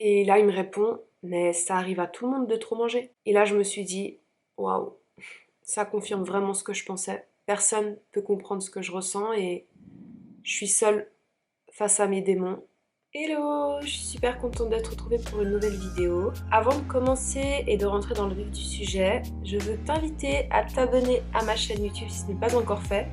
Et là, il me répond, mais ça arrive à tout le monde de trop manger. Et là, je me suis dit, waouh, ça confirme vraiment ce que je pensais. Personne peut comprendre ce que je ressens et je suis seule face à mes démons. Hello, je suis super contente d'être retrouvée pour une nouvelle vidéo. Avant de commencer et de rentrer dans le vif du sujet, je veux t'inviter à t'abonner à ma chaîne YouTube si ce n'est pas encore fait,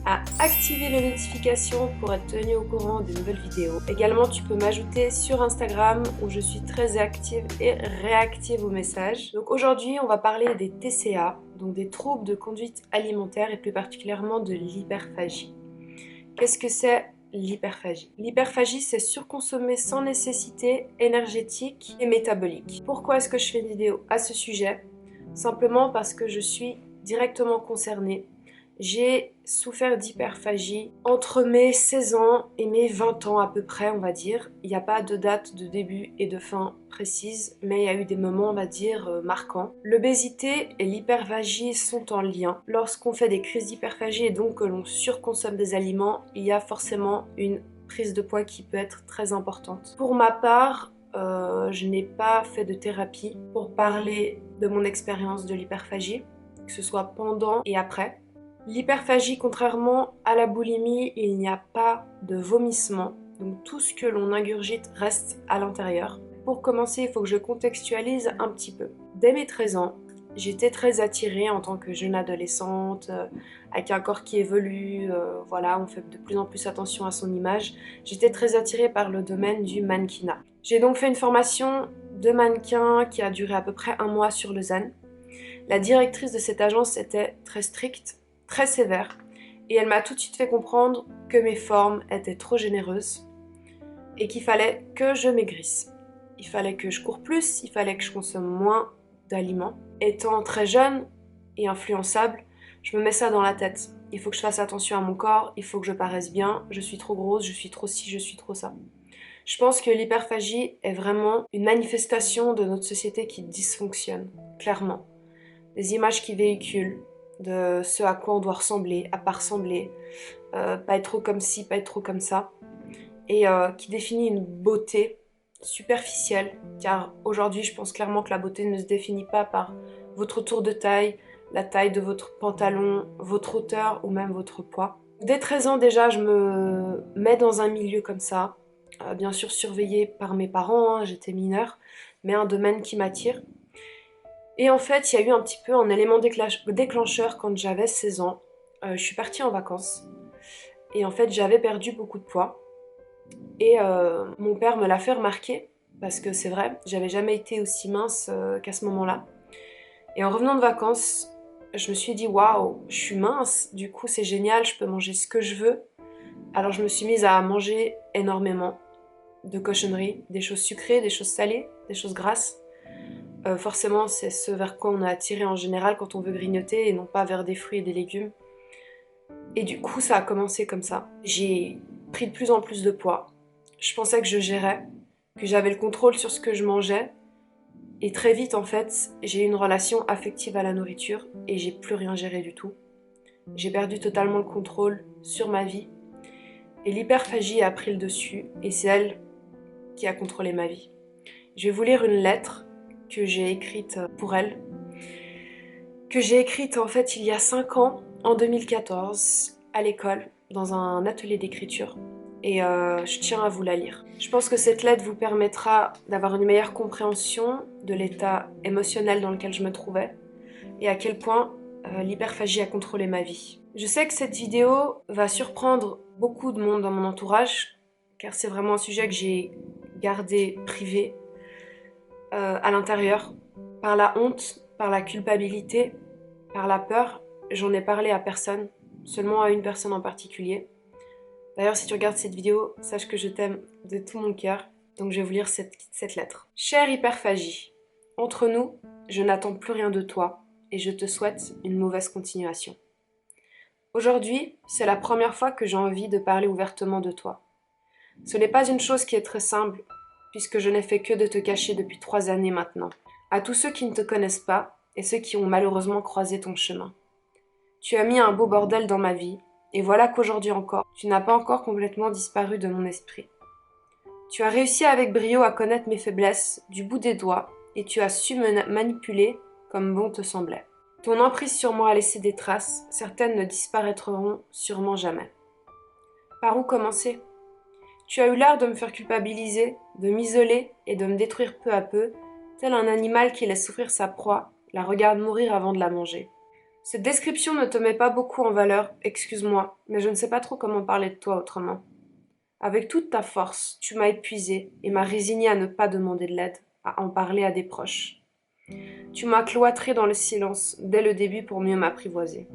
à activer les notifications pour être tenu au courant des nouvelles vidéos. Également, tu peux m'ajouter sur Instagram où je suis très active et réactive aux messages. Donc aujourd'hui, on va parler des TCA, donc des troubles de conduite alimentaire et plus particulièrement de l'hyperphagie. Qu'est-ce que c'est l'hyperphagie? L'hyperphagie, c'est surconsommer sans nécessité énergétique et métabolique. Pourquoi est-ce que je fais une vidéo à ce sujet? Simplement parce que je suis directement concernée. J'ai souffert d'hyperphagie entre mes 16 ans et mes 20 ans à peu près, on va dire. Il n'y a pas de date de début et de fin précise, mais il y a eu des moments, on va dire, marquants. L'obésité et l'hyperphagie sont en lien. Lorsqu'on fait des crises d'hyperphagie et donc que l'on surconsomme des aliments, il y a forcément une prise de poids qui peut être très importante. Pour ma part, je n'ai pas fait de thérapie pour parler de mon expérience de l'hyperphagie, que ce soit pendant et après. L'hyperphagie, contrairement à la boulimie, il n'y a pas de vomissement. Donc tout ce que l'on ingurgite reste à l'intérieur. Pour commencer, il faut que je contextualise un petit peu. Dès mes 13 ans, j'étais très attirée en tant que jeune adolescente, avec un corps qui évolue, voilà, on fait de plus en plus attention à son image. J'étais très attirée par le domaine du mannequinat. J'ai donc fait une formation de mannequin qui a duré à peu près un mois sur Lausanne. La directrice de cette agence était très stricte, très sévère, et elle m'a tout de suite fait comprendre que mes formes étaient trop généreuses et qu'il fallait que je maigrisse. Il fallait que je cours plus, il fallait que je consomme moins d'aliments. Étant très jeune et influençable, je me mets ça dans la tête. Il faut que je fasse attention à mon corps, il faut que je paraisse bien, je suis trop grosse, je suis trop ci, je suis trop ça. Je pense que l'hyperphagie est vraiment une manifestation de notre société qui dysfonctionne, clairement. Des images qui véhiculent de ce à quoi on doit ressembler, à pas ressembler, pas être trop comme ci, pas être trop comme ça, et qui définit une beauté superficielle, car aujourd'hui je pense clairement que la beauté ne se définit pas par votre tour de taille, la taille de votre pantalon, votre hauteur ou même votre poids. Dès 13 ans déjà, je me mets dans un milieu comme ça, bien sûr surveillée par mes parents, hein, j'étais mineure, mais un domaine qui m'attire. Et en fait, il y a eu un petit peu un élément déclencheur quand j'avais 16 ans. Je suis partie en vacances et en fait, j'avais perdu beaucoup de poids. Et mon père me l'a fait remarquer parce que c'est vrai, j'avais jamais été aussi mince qu'à ce moment-là. Et en revenant de vacances, je me suis dit waouh, je suis mince, du coup c'est génial, je peux manger ce que je veux. Alors je me suis mise à manger énormément de cochonneries, des choses sucrées, des choses salées, des choses grasses. Forcément, c'est ce vers quoi on est attiré en général quand on veut grignoter et non pas vers des fruits et des légumes. Et du coup, ça a commencé comme ça. J'ai pris de plus en plus de poids. Je pensais que je gérais, que j'avais le contrôle sur ce que je mangeais. Et très vite, en fait, j'ai eu une relation affective à la nourriture et j'ai plus rien géré du tout. J'ai perdu totalement le contrôle sur ma vie. Et l'hyperphagie a pris le dessus et c'est elle qui a contrôlé ma vie. Je vais vous lire une lettre que j'ai écrite pour elle, que j'ai écrite en fait il y a 5 ans, en 2014, à l'école, dans un atelier d'écriture. Et je tiens à vous la lire. Je pense que cette lettre vous permettra d'avoir une meilleure compréhension de l'état émotionnel dans lequel je me trouvais et à quel point l'hyperphagie a contrôlé ma vie. Je sais que cette vidéo va surprendre beaucoup de monde dans mon entourage, car c'est vraiment un sujet que j'ai gardé privé, à l'intérieur, par la honte, par la culpabilité, par la peur. J'en ai parlé à personne, seulement à une personne en particulier. D'ailleurs, si tu regardes cette vidéo, sache que je t'aime de tout mon cœur, donc je vais vous lire cette lettre. Chère hyperphagie, entre nous, je n'attends plus rien de toi et je te souhaite une mauvaise continuation. Aujourd'hui, c'est la première fois que j'ai envie de parler ouvertement de toi. Ce n'est pas une chose qui est très simple, puisque je n'ai fait que de te cacher depuis 3 années maintenant. À tous ceux qui ne te connaissent pas et ceux qui ont malheureusement croisé ton chemin. Tu as mis un beau bordel dans ma vie, et voilà qu'aujourd'hui encore, tu n'as pas encore complètement disparu de mon esprit. Tu as réussi avec brio à connaître mes faiblesses du bout des doigts et tu as su me manipuler comme bon te semblait. Ton emprise sur moi a laissé des traces, certaines ne disparaîtront sûrement jamais. Par où commencer? Tu as eu l'art de me faire culpabiliser, de m'isoler et de me détruire peu à peu, tel un animal qui laisse souffrir sa proie, la regarde mourir avant de la manger. Cette description ne te met pas beaucoup en valeur, excuse-moi, mais je ne sais pas trop comment parler de toi autrement. Avec toute ta force, tu m'as épuisée et m'as résignée à ne pas demander de l'aide, à en parler à des proches. Tu m'as cloîtré dans le silence dès le début pour mieux m'apprivoiser.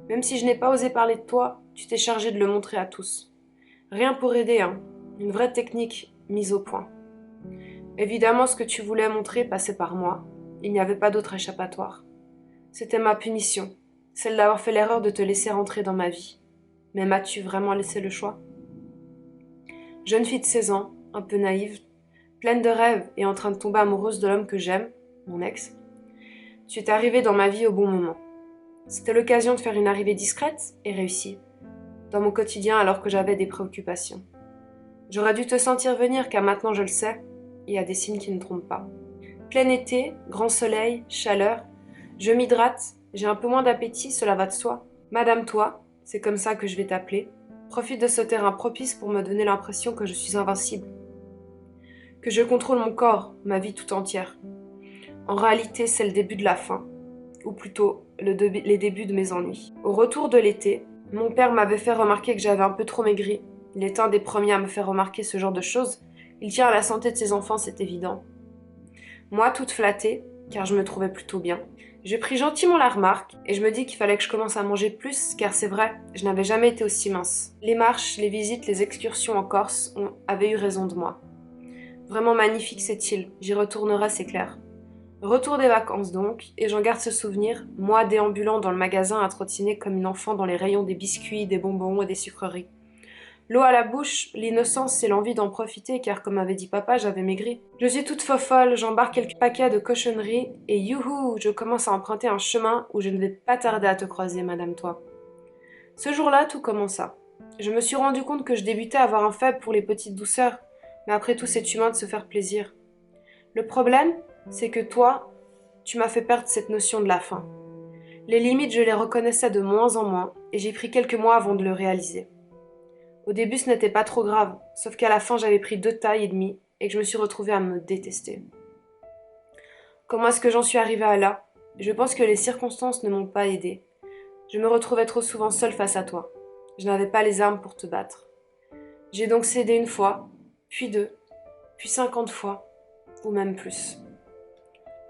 Même si je n'ai pas osé parler de toi, tu t'es chargé de le montrer à tous. Rien pour aider, hein. Une vraie technique mise au point. Évidemment, ce que tu voulais montrer passait par moi. Il n'y avait pas d'autre échappatoire. C'était ma punition, celle d'avoir fait l'erreur de te laisser rentrer dans ma vie. Mais m'as-tu vraiment laissé le choix? Jeune fille de 16 ans, un peu naïve, pleine de rêves et en train de tomber amoureuse de l'homme que j'aime, mon ex, tu es arrivée dans ma vie au bon moment. C'était l'occasion de faire une arrivée discrète et réussie, dans mon quotidien alors que j'avais des préoccupations. J'aurais dû te sentir venir car maintenant je le sais, il y a des signes qui ne trompent pas. Plein été, grand soleil, chaleur, je m'hydrate, j'ai un peu moins d'appétit, cela va de soi. Madame toi, c'est comme ça que je vais t'appeler, profite de ce terrain propice pour me donner l'impression que je suis invincible. Que je contrôle mon corps, ma vie tout entière. En réalité, c'est le début de la fin, ou plutôt les débuts de mes ennuis. Au retour de l'été, mon père m'avait fait remarquer que j'avais un peu trop maigri. Il est un des premiers à me faire remarquer ce genre de choses. Il tient à la santé de ses enfants, c'est évident. Moi, toute flattée, car je me trouvais plutôt bien, j'ai pris gentiment la remarque et je me dis qu'il fallait que je commence à manger plus, car c'est vrai, je n'avais jamais été aussi mince. Les marches, les visites, les excursions en Corse avaient eu raison de moi. Vraiment magnifique cette île, j'y retournerai, c'est clair. Retour des vacances donc, et j'en garde ce souvenir, moi déambulant dans le magasin à trottiner comme une enfant dans les rayons des biscuits, des bonbons et des sucreries. L'eau à la bouche, l'innocence et l'envie d'en profiter car comme avait dit papa, j'avais maigri. Je suis toute fofolle, j'embarque quelques paquets de cochonneries et youhou, je commence à emprunter un chemin où je ne vais pas tarder à te croiser, madame toi. Ce jour-là, tout commença. Je me suis rendu compte que je débutais à avoir un faible pour les petites douceurs, mais après tout c'est humain de se faire plaisir. Le problème, c'est que toi, tu m'as fait perdre cette notion de la faim. Les limites, je les reconnaissais de moins en moins, et j'ai pris quelques mois avant de le réaliser. Au début, ce n'était pas trop grave, sauf qu'à la fin, j'avais pris 2 tailles et demie, et que je me suis retrouvée à me détester. Comment est-ce que j'en suis arrivée à là? Je pense que les circonstances ne m'ont pas aidée. Je me retrouvais trop souvent seule face à toi. Je n'avais pas les armes pour te battre. J'ai donc cédé une fois, puis 2, puis 50 fois, ou même plus.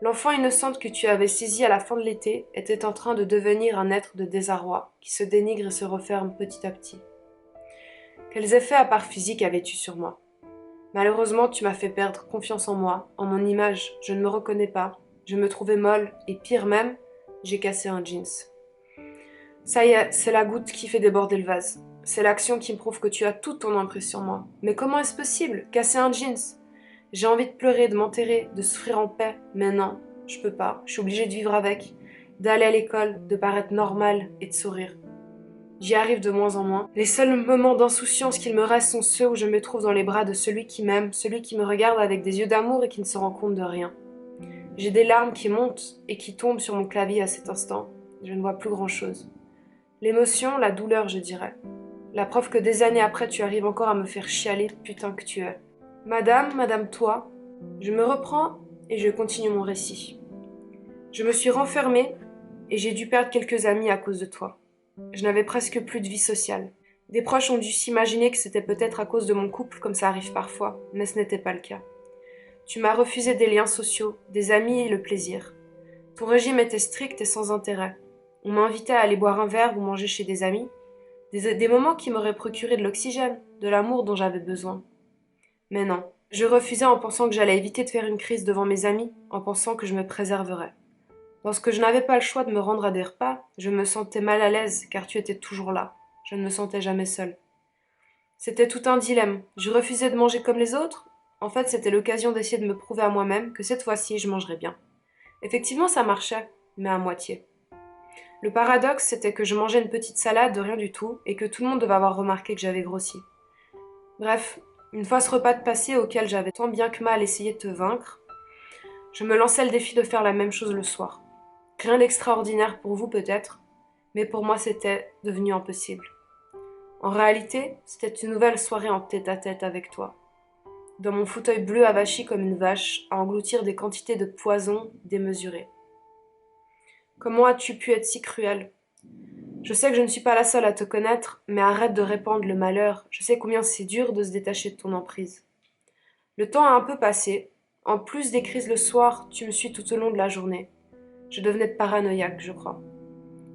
L'enfant innocente que tu avais saisi à la fin de l'été était en train de devenir un être de désarroi qui se dénigre et se referme petit à petit. Quels effets à part physique avais-tu sur moi? Malheureusement, tu m'as fait perdre confiance en moi, en mon image, je ne me reconnais pas, je me trouvais molle, et pire même, j'ai cassé un jeans. Ça y est, c'est la goutte qui fait déborder le vase. C'est l'action qui me prouve que tu as toute ton emprise sur moi. Mais comment est-ce possible? Casser un jeans? J'ai envie de pleurer, de m'enterrer, de souffrir en paix, mais non, je peux pas, je suis obligée de vivre avec, d'aller à l'école, de paraître normale et de sourire. J'y arrive de moins en moins. Les seuls moments d'insouciance qu'il me reste sont ceux où je me trouve dans les bras de celui qui m'aime, celui qui me regarde avec des yeux d'amour et qui ne se rend compte de rien. J'ai des larmes qui montent et qui tombent sur mon clavier à cet instant. Je ne vois plus grand-chose. L'émotion, la douleur, je dirais. La preuve que des années après, tu arrives encore à me faire chialer, putain que tu es. Madame toi, je me reprends et je continue mon récit. Je me suis renfermée et j'ai dû perdre quelques amis à cause de toi. Je n'avais presque plus de vie sociale. Des proches ont dû s'imaginer que c'était peut-être à cause de mon couple, comme ça arrive parfois, mais ce n'était pas le cas. Tu m'as refusé des liens sociaux, des amis et le plaisir. Ton régime était strict et sans intérêt. On m'invitait à aller boire un verre ou manger chez des amis, des moments qui m'auraient procuré de l'oxygène, de l'amour dont j'avais besoin. Mais non, je refusais en pensant que j'allais éviter de faire une crise devant mes amis, en pensant que je me préserverais. Lorsque je n'avais pas le choix de me rendre à des repas, je me sentais mal à l'aise car tu étais toujours là. Je ne me sentais jamais seule. C'était tout un dilemme. Je refusais de manger comme les autres. En fait, c'était l'occasion d'essayer de me prouver à moi-même que cette fois-ci, je mangerais bien. Effectivement, ça marchait, mais à moitié. Le paradoxe, c'était que je mangeais une petite salade de rien du tout et que tout le monde devait avoir remarqué que j'avais grossi. Bref, Une fois ce repas de passé auquel j'avais tant bien que mal essayé de te vaincre, je me lançais le défi de faire la même chose le soir. Rien d'extraordinaire pour vous peut-être, mais pour moi c'était devenu impossible. En réalité, c'était une nouvelle soirée en tête-à-tête avec toi. Dans mon fauteuil bleu avachi comme une vache, à engloutir des quantités de poison démesurées. Comment as-tu pu être si cruel? Je sais que je ne suis pas la seule à te connaître, mais arrête de répandre le malheur. Je sais combien c'est dur de se détacher de ton emprise. Le temps a un peu passé. En plus des crises le soir, tu me suis tout au long de la journée. Je devenais paranoïaque, je crois.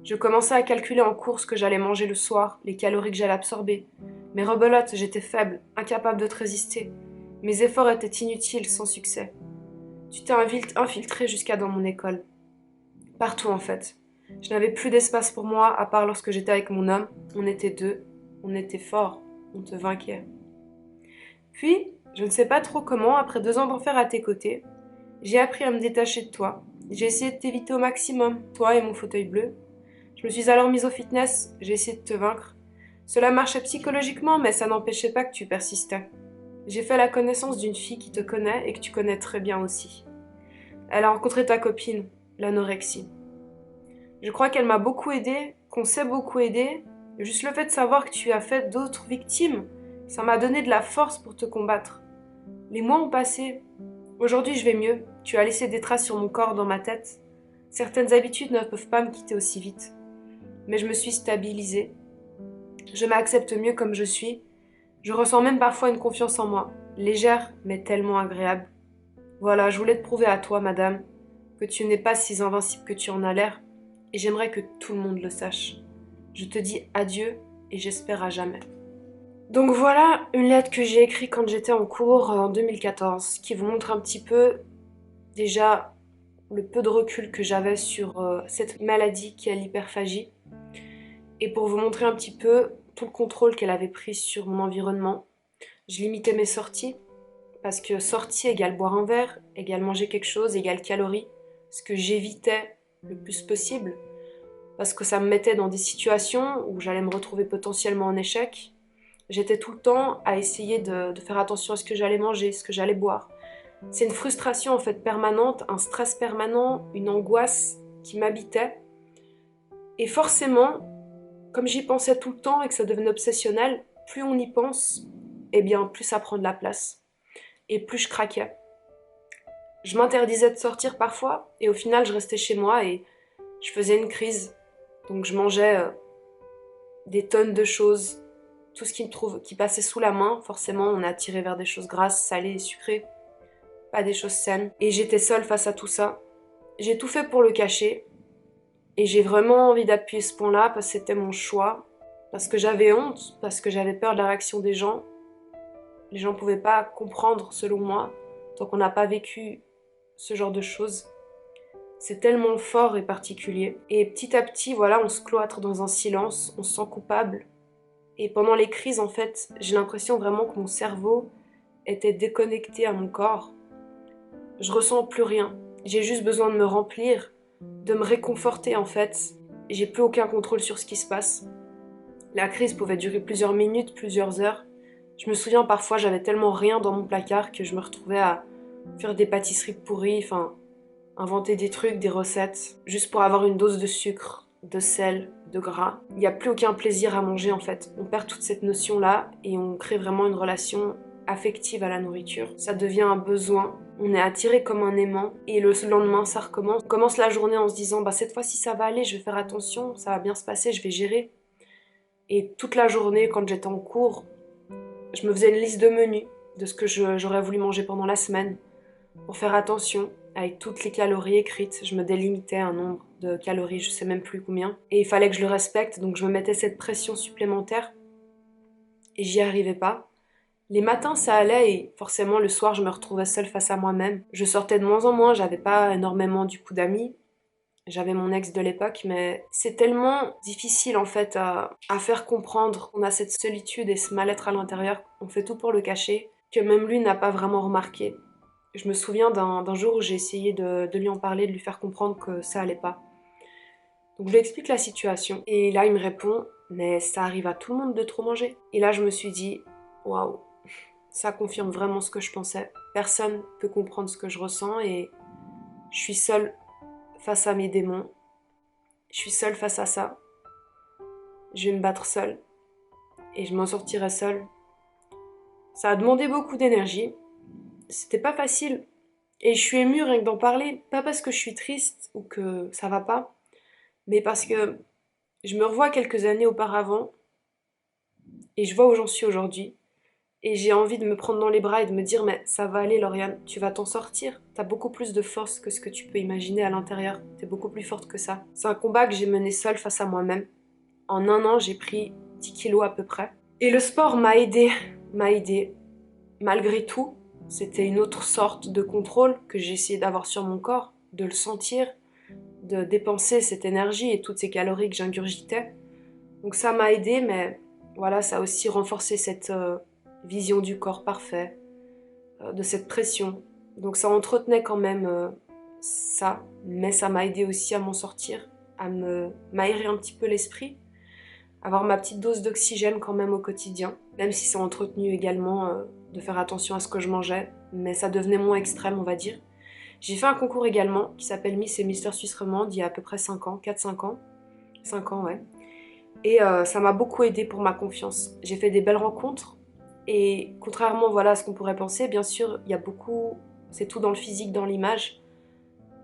Je commençais à calculer en cours ce que j'allais manger le soir, les calories que j'allais absorber. Mais rebelote, j'étais faible, incapable de te résister. Mes efforts étaient inutiles, sans succès. Tu t'es infiltré jusqu'à dans mon école. Partout en fait. Je n'avais plus d'espace pour moi, à part lorsque j'étais avec mon homme. On était deux, on était forts, on te vainquait. Puis, je ne sais pas trop comment, après 2 ans d'enfer à tes côtés, j'ai appris à me détacher de toi. J'ai essayé de t'éviter au maximum, toi et mon fauteuil bleu. Je me suis alors mise au fitness, j'ai essayé de te vaincre. Cela marchait psychologiquement, mais ça n'empêchait pas que tu persistais. J'ai fait la connaissance d'une fille qui te connaît et que tu connais très bien aussi. Elle a rencontré ta copine, l'anorexie. Je crois qu'elle m'a beaucoup aidée, qu'on s'est beaucoup aidé. Juste le fait de savoir que tu as fait d'autres victimes, ça m'a donné de la force pour te combattre. Les mois ont passé. Aujourd'hui, je vais mieux. Tu as laissé des traces sur mon corps, dans ma tête. Certaines habitudes ne peuvent pas me quitter aussi vite. Mais je me suis stabilisée. Je m'accepte mieux comme je suis. Je ressens même parfois une confiance en moi. Légère, mais tellement agréable. Voilà, je voulais te prouver à toi, madame, que tu n'es pas si invincible que tu en as l'air. Et j'aimerais que tout le monde le sache. Je te dis adieu et j'espère à jamais. Donc voilà une lettre que j'ai écrite quand j'étais en cours en 2014, qui vous montre un petit peu déjà le peu de recul que j'avais sur cette maladie qui est l'hyperphagie, et pour vous montrer un petit peu tout le contrôle qu'elle avait pris sur mon environnement. Je limitais mes sorties, parce que sortie égale boire un verre, égale manger quelque chose, égale calories, ce que j'évitais le plus possible, parce que ça me mettait dans des situations où j'allais me retrouver potentiellement en échec. J'étais tout le temps à essayer de faire attention à ce que j'allais manger, ce que j'allais boire. C'est une frustration en fait permanente, un stress permanent, une angoisse qui m'habitait. Et forcément, comme j'y pensais tout le temps et que ça devenait obsessionnel, plus on y pense, eh bien plus ça prend de la place. Et plus je craquais. Je m'interdisais de sortir parfois, et au final je restais chez moi et je faisais une crise. Donc je mangeais des tonnes de choses, tout ce qui passait sous la main. Forcément, on est attiré vers des choses grasses, salées et sucrées, pas des choses saines. Et j'étais seule face à tout ça. J'ai tout fait pour le cacher, et j'ai vraiment envie d'appuyer ce point-là parce que c'était mon choix, parce que j'avais honte, parce que j'avais peur de la réaction des gens. Les gens pouvaient pas comprendre, selon moi, tant qu'on n'a pas vécu ce genre de choses. C'est tellement fort et particulier. Et petit à petit, voilà, on se cloître dans un silence, on se sent coupable. Et pendant les crises, en fait, j'ai l'impression vraiment que mon cerveau était déconnecté à mon corps. Je ressens plus rien. J'ai juste besoin de me remplir, de me réconforter en fait. J'ai plus aucun contrôle sur ce qui se passe. La crise pouvait durer plusieurs minutes, plusieurs heures. Je me souviens parfois, j'avais tellement rien dans mon placard que je me retrouvais à faire des pâtisseries pourries, enfin, inventer des trucs, des recettes, juste pour avoir une dose de sucre, de sel, de gras. Il n'y a plus aucun plaisir à manger en fait. On perd toute cette notion-là et on crée vraiment une relation affective à la nourriture. Ça devient un besoin. On est attiré comme un aimant et le lendemain ça recommence. On commence la journée en se disant bah cette fois-ci ça va aller, je vais faire attention, ça va bien se passer, je vais gérer. Et toute la journée quand j'étais en cours, je me faisais une liste de menus de ce que j'aurais voulu manger pendant la semaine pour faire attention. Avec toutes les calories écrites, je me délimitais un nombre de calories, je sais même plus combien. Et il fallait que je le respecte, donc je me mettais cette pression supplémentaire et j'y arrivais pas. Les matins ça allait et forcément le soir je me retrouvais seule face à moi-même. Je sortais de moins en moins, j'avais pas énormément du coup d'amis. J'avais mon ex de l'époque, mais c'est tellement difficile en fait à faire comprendre. On a cette solitude et ce mal-être à l'intérieur, on fait tout pour le cacher, que même lui n'a pas vraiment remarqué. Je me souviens d'un jour où j'ai essayé de lui en parler, de lui faire comprendre que ça allait pas. Donc je lui explique la situation et là il me répond mais ça arrive à tout le monde de trop manger. Et là je me suis dit waouh, Ça confirme vraiment ce que je pensais. Personne peut comprendre ce que je ressens et je suis seule face à mes démons. Je suis seule face à ça. Je vais me battre seule et je m'en sortirai seule. Ça a demandé beaucoup d'énergie. C'était pas facile. Et je suis émue rien que d'en parler. Pas parce que je suis triste ou que ça va pas, mais parce que je me revois quelques années auparavant et je vois où j'en suis aujourd'hui. Et j'ai envie de me prendre dans les bras et de me dire, mais ça va aller, Lauriane, tu vas t'en sortir. T'as beaucoup plus de force que ce que tu peux imaginer à l'intérieur. T'es beaucoup plus forte que ça. C'est un combat que j'ai mené seule face à moi-même. En un an, j'ai pris 10 kilos à peu près. Et le sport m'a aidé. Malgré tout, c'était une autre sorte de contrôle que j'ai essayé d'avoir sur mon corps, de le sentir, de dépenser cette énergie et toutes ces calories que j'ingurgitais. Donc ça m'a aidé, mais voilà, ça a aussi renforcé cette vision du corps parfait, de cette pression. Donc ça entretenait quand même ça, mais ça m'a aidé aussi à m'en sortir, à m'aérer un petit peu l'esprit, avoir ma petite dose d'oxygène quand même au quotidien, même si ça a entretenu également de faire attention à ce que je mangeais, mais ça devenait moins extrême, on va dire. J'ai fait un concours également qui s'appelle Miss et Mister Suisse Romande il y a à peu près 5 ans, 4-5 ans. 5 ans, ouais. Et ça m'a beaucoup aidé pour ma confiance. J'ai fait des belles rencontres et contrairement voilà, à ce qu'on pourrait penser, bien sûr, il y a beaucoup, c'est tout dans le physique, dans l'image,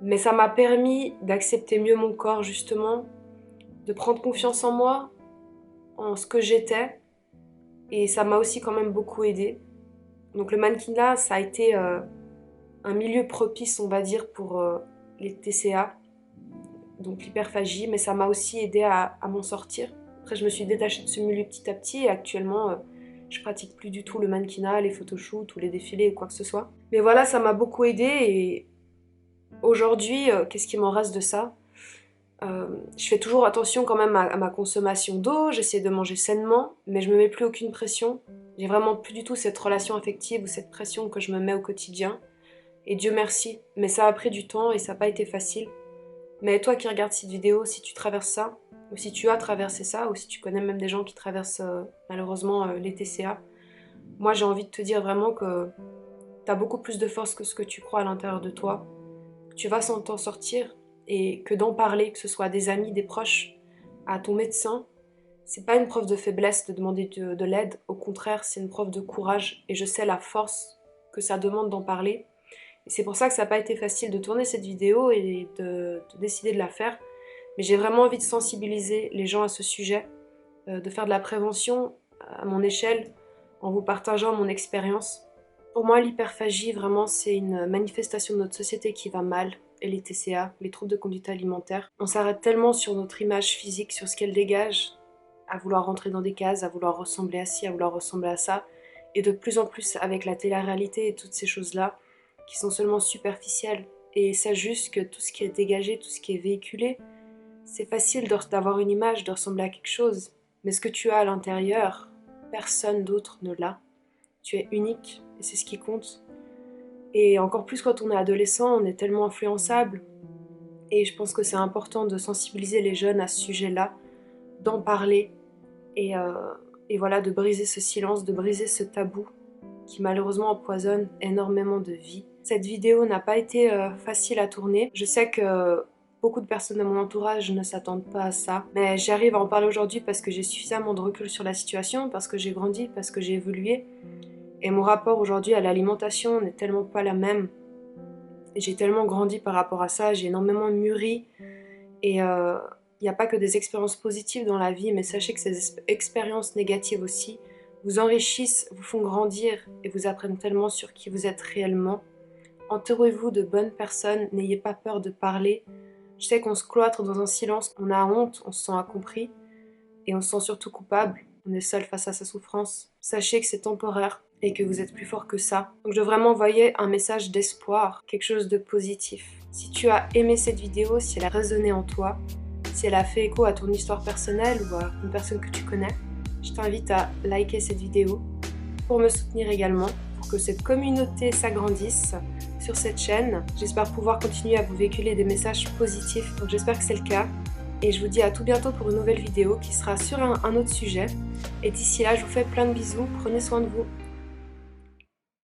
mais ça m'a permis d'accepter mieux mon corps justement, de prendre confiance en moi, en ce que j'étais, et ça m'a aussi quand même beaucoup aidé. Donc le mannequinat, ça a été un milieu propice, on va dire, pour les TCA, donc l'hyperphagie, mais ça m'a aussi aidé à m'en sortir. Après, je me suis détachée de ce milieu petit à petit et actuellement, je pratique plus du tout le mannequinat, les photoshoots ou les défilés ou quoi que ce soit. Mais voilà, ça m'a beaucoup aidé et aujourd'hui, qu'est-ce qui m'en reste de ça? Je fais toujours attention quand même à ma consommation d'eau, j'essaie de manger sainement, mais je me mets plus aucune pression. J'ai vraiment plus du tout cette relation affective ou cette pression que je me mets au quotidien. Et Dieu merci, mais ça a pris du temps et ça n'a pas été facile. Mais toi qui regardes cette vidéo, si tu traverses ça, ou si tu as traversé ça, ou si tu connais même des gens qui traversent malheureusement les TCA, moi j'ai envie de te dire vraiment que tu as beaucoup plus de force que ce que tu crois à l'intérieur de toi. Tu vas t'en sortir et que d'en parler, que ce soit à des amis, des proches, à ton médecin, c'est pas une preuve de faiblesse de demander de l'aide, au contraire c'est une preuve de courage et je sais la force que ça demande d'en parler. Et c'est pour ça que ça n'a pas été facile de tourner cette vidéo et de décider de la faire. Mais j'ai vraiment envie de sensibiliser les gens à ce sujet, de faire de la prévention à mon échelle, en vous partageant mon expérience. Pour moi, l'hyperphagie, vraiment, c'est une manifestation de notre société qui va mal. Et les TCA, les troubles de conduite alimentaire. On s'arrête tellement sur notre image physique, sur ce qu'elle dégage, à vouloir rentrer dans des cases, à vouloir ressembler à ci, à vouloir ressembler à ça. Et de plus en plus, avec la télé-réalité et toutes ces choses-là, qui sont seulement superficielles. Et c'est juste que tout ce qui est dégagé, tout ce qui est véhiculé, c'est facile d'avoir une image, de ressembler à quelque chose. Mais ce que tu as à l'intérieur, personne d'autre ne l'a. Tu es unique et c'est ce qui compte. Et encore plus quand on est adolescent, on est tellement influençable. Et je pense que c'est important de sensibiliser les jeunes à ce sujet-là, d'en parler et voilà, de briser ce silence, de briser ce tabou qui malheureusement empoisonne énormément de vies. Cette vidéo n'a pas été facile à tourner. Je sais que beaucoup de personnes de mon entourage ne s'attendent pas à ça, mais j'arrive à en parler aujourd'hui parce que j'ai suffisamment de recul sur la situation, parce que j'ai grandi, parce que j'ai évolué. Et mon rapport aujourd'hui à l'alimentation n'est tellement pas la même. J'ai tellement grandi par rapport à ça, j'ai énormément mûri. Et il n'y a pas que des expériences positives dans la vie, mais sachez que ces expériences négatives aussi vous enrichissent, vous font grandir et vous apprennent tellement sur qui vous êtes réellement. Entourez-vous de bonnes personnes, n'ayez pas peur de parler. Je sais qu'on se cloître dans un silence, on a honte, on se sent incompris et on se sent surtout coupable. On est seul face à sa souffrance. Sachez que c'est temporaire et que vous êtes plus fort que ça. Donc je veux vraiment envoyer un message d'espoir, quelque chose de positif. Si tu as aimé cette vidéo, si elle a résonné en toi, si elle a fait écho à ton histoire personnelle ou à une personne que tu connais, je t'invite à liker cette vidéo pour me soutenir également, pour que cette communauté s'agrandisse sur cette chaîne. J'espère pouvoir continuer à vous véhiculer des messages positifs, donc j'espère que c'est le cas. Et je vous dis à tout bientôt pour une nouvelle vidéo qui sera sur un autre sujet. Et d'ici là, je vous fais plein de bisous, prenez soin de vous.